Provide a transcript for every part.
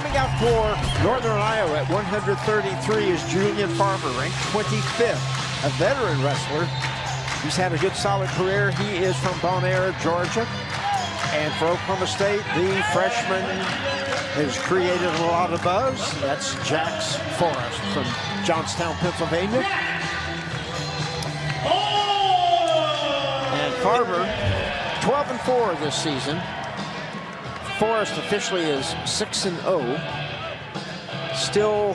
Coming out for Northern Iowa at 133 is Julian Farber, ranked 25th, a veteran wrestler. He's had a good, solid career. He is from Bon Air, Georgia. And for Oklahoma State, the freshman has created a lot of buzz. That's Jax Forrest from Johnstown, Pennsylvania. And Farber, 12-4 this season. Forrest officially is 6-0. Still,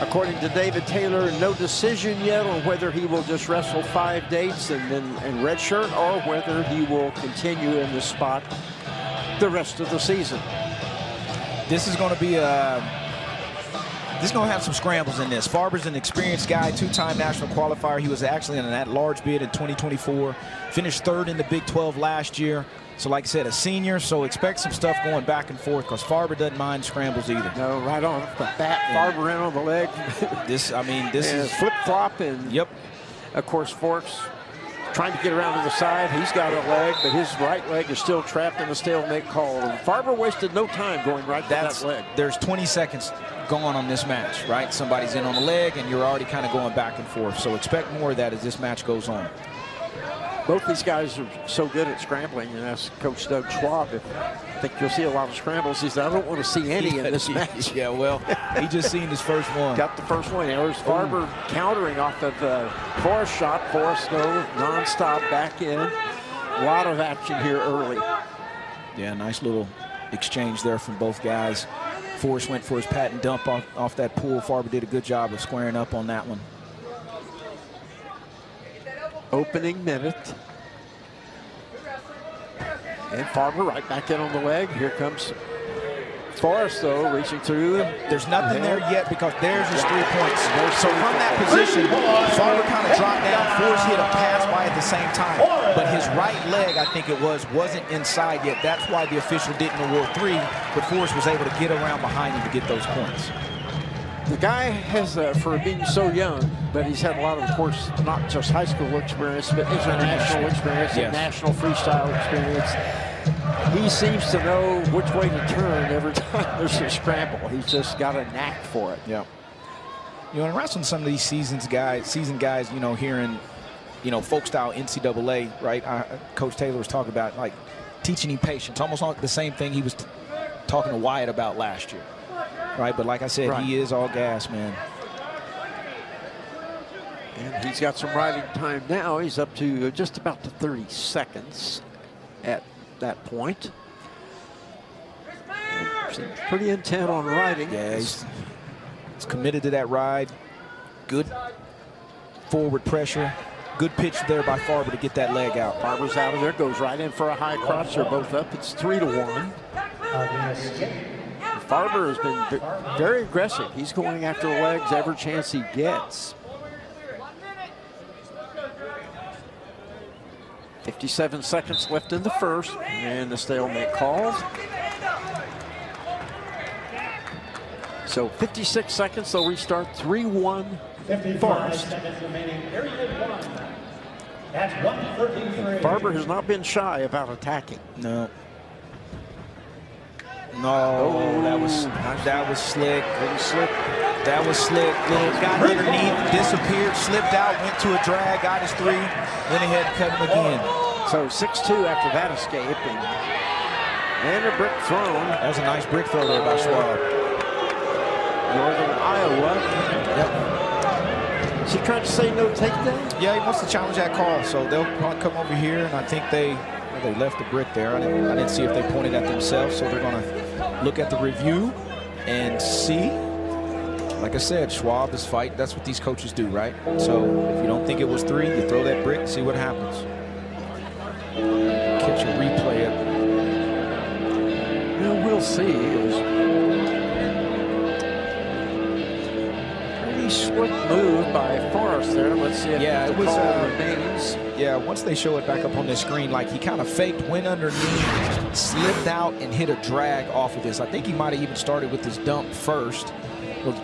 according to David Taylor, no decision yet on whether he will just wrestle 5 dates and redshirt, or whether he will continue in this spot the rest of the season. This is going to be this is going to have some scrambles in this. Farber's an experienced guy, 2-time national qualifier. He was actually in an at-large bid in 2024. Finished 3rd in the Big 12 last year. So like I said, a senior, so expect some stuff going back and forth, because Farber doesn't mind scrambles either. No, right on the bat, Farber in on the leg. This is flip-flop, and yep. Of course, Forrest trying to get around to the side. He's got a leg, but his right leg is still trapped in a stalemate call. And Farber wasted no time going right to that leg. There's 20 seconds going on this match, right? Somebody's in on the leg, and you're already kind of going back and forth. So expect more of that as this match goes on. Both these guys are so good at scrambling, and as Coach Doug Schwab, I think you'll see a lot of scrambles. He said, I don't want to see any in this match. Yeah, well, he just seen his first one. Got the first one. There's Farber countering off of the Forrest shot. Forrest, though, nonstop back in. A lot of action here early. Yeah, nice little exchange there from both guys. Forrest went for his pat and dump off that pool. Farber did a good job of squaring up on that one. Opening minute. And Farber right back in on the leg. Here comes Forrest, though, reaching through. There's nothing there yet, because there's his 3 points. So from that position, Farber kind of dropped down. Forrest hit a pass by at the same time. But his right leg, I think it wasn't inside yet. That's why the official didn't award 3. But Forrest was able to get around behind him to get those points. The guy has, for being so young, but he's had a lot of course, not just high school experience, but international experience, and national freestyle experience. He seems to know which way to turn every time there's a scramble. He's just got a knack for it. Yeah. You know, and wrestling some of these seasoned guys, you know, here in, you know, folk style NCAA, right? Coach Taylor was talking about, like, teaching him patience, almost like the same thing he was talking to Wyatt about last year. Right, but like I said, he is all gas, man. And he's got some riding time now. He's up to just about to 30 seconds at that point. And pretty intent on riding. Yeah, he's committed to that ride. Good forward pressure. Good pitch there by Farber to get that leg out. Farber's out of there, goes right in for a high crotch. They're both up. It's 3-1. Farber has been very aggressive. He's going after the legs every chance he gets. 57 seconds left in the first, and the stalemate called. So 56 seconds, they'll restart. 3-1 Forrest. Farber has not been shy about attacking. No. No, that was slick. Pretty slick. That was slick. Little got underneath, disappeared, slipped out, went to a drag, got his 3, went ahead and cut him again. So 6-2 after that escape, and a brick thrown. That was a nice brick throw there by Schwab. Northern Iowa. Yep. Is he trying to say no takedown? Yeah, he wants to challenge that call, so they'll probably come over here, and I think they left the brick there. I didn't see if they pointed at themselves, so they're going to look at the review and see. Like I said, Schwab is fighting. That's what these coaches do, right? So if you don't think it was 3, you throw that brick, see what happens. Catch a replay it. Well, we'll see. It was a pretty slick move by Forrest there. Let's see if the call remains. Yeah, once they show it back up on the screen, like he kind of faked, went underneath, slipped out, and hit a drag off of this. I think he might have even started with his dump first.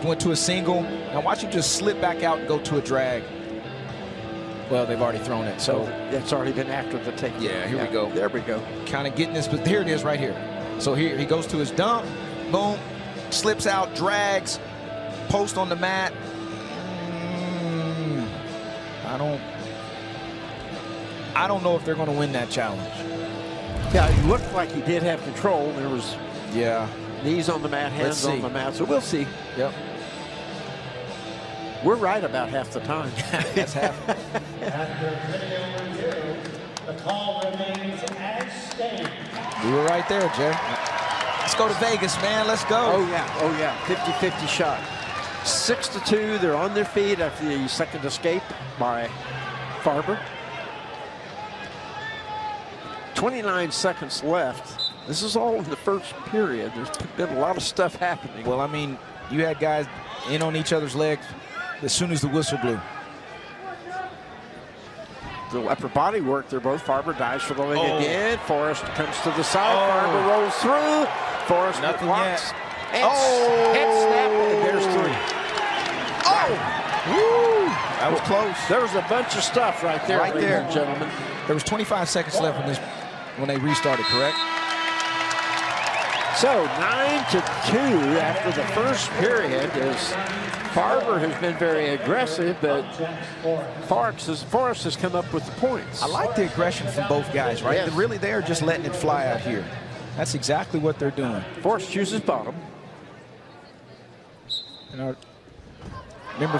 Went to a single. Now watch him just slip back out and go to a drag. Well, they've already thrown it, so. It's already been after the take. Yeah, here we go. There we go. Kind of getting this, but here it is right here. So here he goes to his dump, boom, slips out, drags, post on the mat. I don't know if they're going to win that challenge. Yeah, it looked like he did have control. There was knees on the mat, hands on the mat. So we'll see. Yep. We're right about half the time. That's half. After video review, the call remains as stated. We were right there, Jay. Let's go to Vegas, man. Let's go. Oh, yeah. 50-50 shot. 6-2. They're on their feet after the second escape by Farber. 29 seconds left. This is all in the first period. There's been a lot of stuff happening. Well, I mean, you had guys in on each other's legs as soon as the whistle blew. The upper body work. They're both. Farber dives for the leg again. Forrest comes to the side. Farber rolls through. Forrest nothing blocks. yet. Head snap. And there's 3. Woo! That was close. There was a bunch of stuff right there, ladies and gentlemen. There was 25 seconds left when they restarted, correct? So 9-2 after the first period. As Farber has been very aggressive, but Forrest has come up with the points. I like the aggression from both guys, right? Yes. Really, they are just letting it fly out here. That's exactly what they're doing. Forrest chooses bottom. Remember,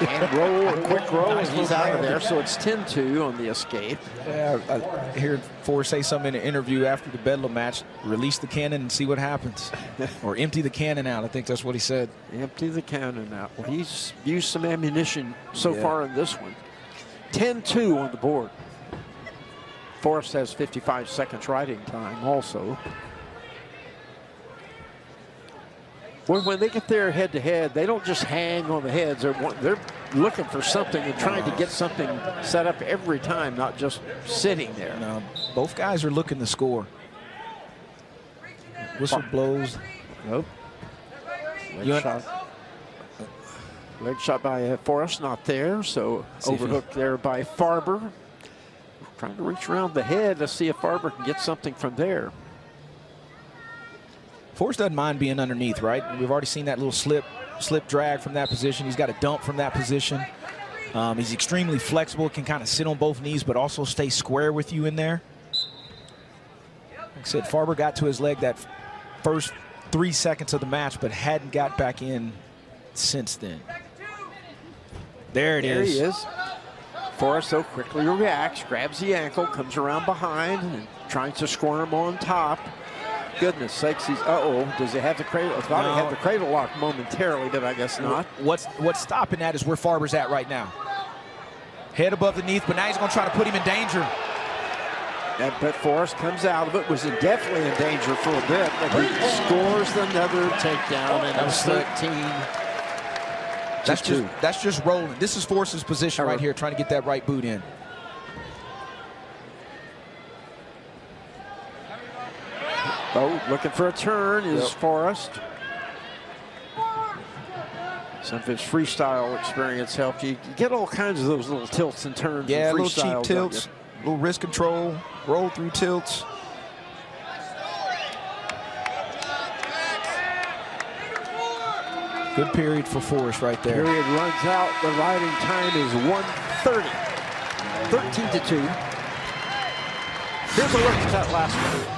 and roll, a quick roll, and he's out of there. So it's 10-2 on the escape. yeah, I heard Forrest say something in an interview after the Bedlam match, release the cannon and see what happens. Or empty the cannon out. I think that's what he said. Empty the cannon out. Well, he's used some ammunition so far in this one. 10-2 on the board. Forrest has 55 seconds riding time also. When they get there head-to-head, they don't just hang on the heads. They're looking for something and trying to get something set up every time, not just sitting there. No, both guys are looking to score. Whistle blows. Nope. Leg shot by Forrest, not there. So overhooked there by Farber. Trying to reach around the head to see if Farber can get something from there. Forrest doesn't mind being underneath, right? We've already seen that little slip drag from that position. He's got a dump from that position. He's extremely flexible, can kind of sit on both knees, but also stay square with you in there. Like I said, Farber got to his leg that first 3 seconds of the match, but hadn't got back in since then. There it is. There he is. Forrest, though, quickly reacts, grabs the ankle, comes around behind, and tries to squirm on top. Goodness sakes, he's, does he have the cradle? I thought he had the cradle lock momentarily, but I guess not. What's stopping that is where Farber's at right now. Head above the knee, but now he's going to try to put him in danger. But Forrest comes out of it, was definitely in danger for a bit, but he scores another takedown, and it's 13. That's just rolling. This is Forrest's position right here, trying to get that right boot in. Oh, looking for a turn is Forrest. Some of his freestyle experience helped. You get all kinds of those little tilts and turns. Yeah, and little cheap tilts, little wrist control, roll through tilts. Good period for Forrest right there. Period runs out. The riding time is 1:30. 13-2. Here's a look at that last one.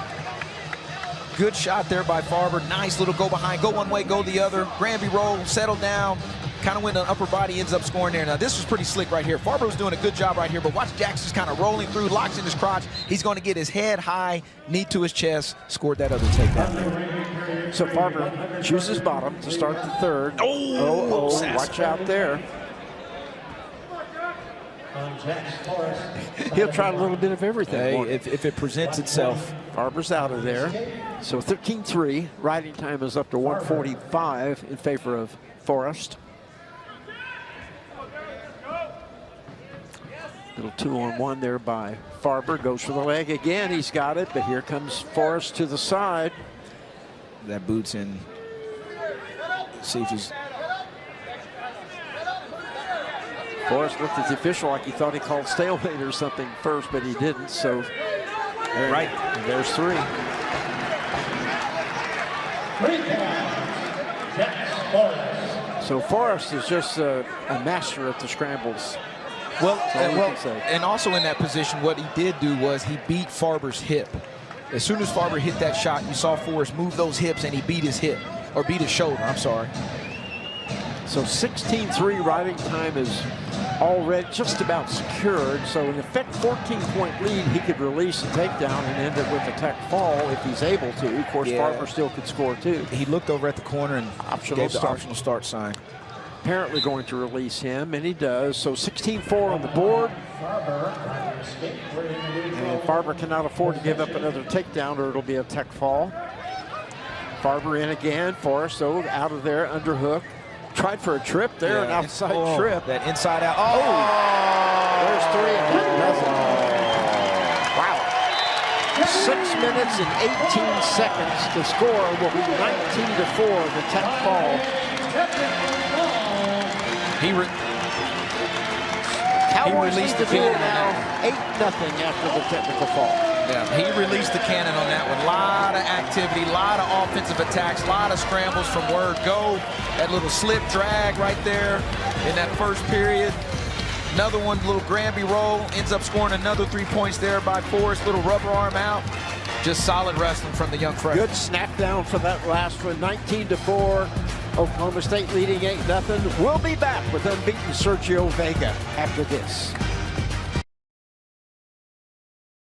Good shot there by Farber. Nice little go behind, go one way, go the other. Granby roll, settle down. Kind of when the upper body ends up scoring there. Now this was pretty slick right here. Farber was doing a good job right here, but watch Jackson's kind of rolling through, locks in his crotch. He's going to get his head high, knee to his chest, scored that other takedown. So Farber chooses bottom to start the third. Watch out there. He'll try a little bit of everything. Hey, if it presents itself. Farber's out of there. So 13-3. Riding time is up to 1:45 in favor of Forrest. Little 2-on-1 there by Farber. Goes for the leg again. He's got it, but here comes Forrest to the side. That boot's in. See if he's. Forrest looked at the official like he thought he called stalemate or something first, but he didn't. So, right, there's 3. Free throw. That's Forrest. So Forrest is just a master at the scrambles. Well, all we can say. and also in that position, what he did do was he beat Farber's hip. As soon as Farber hit that shot, you saw Forrest move those hips, and he beat his hip, or beat his shoulder, I'm sorry. So 16-3 riding time is already just about secured. So in effect, 14-point lead, he could release a takedown and end it with a tech fall if he's able to. Of course, Farber still could score too. He looked over at the corner and gave the optional start sign. Apparently going to release him, and he does. So 16-4 on the board. And Farber cannot afford to give up another takedown or it'll be a tech fall. Farber in again. Forrest, though, out of there, underhook. Tried for a trip there, an outside trip. That inside out. There's three, and that does it. Wow. 6 minutes and 18 seconds. The score will be 19-4, the tech fall. He released the cannon now, 8-0 after the technical fall. Yeah, he released the cannon on that one. A lot of activity, a lot of offensive attacks, a lot of scrambles from word go. That little slip drag right there in that first period. Another one, little Granby roll, ends up scoring another 3 points there by Forrest. Little rubber arm out. Just solid wrestling from the young freshman. Good snap down for that last one, 19-4. Oklahoma State leading 8-0. We'll be back with unbeaten Sergio Vega after this.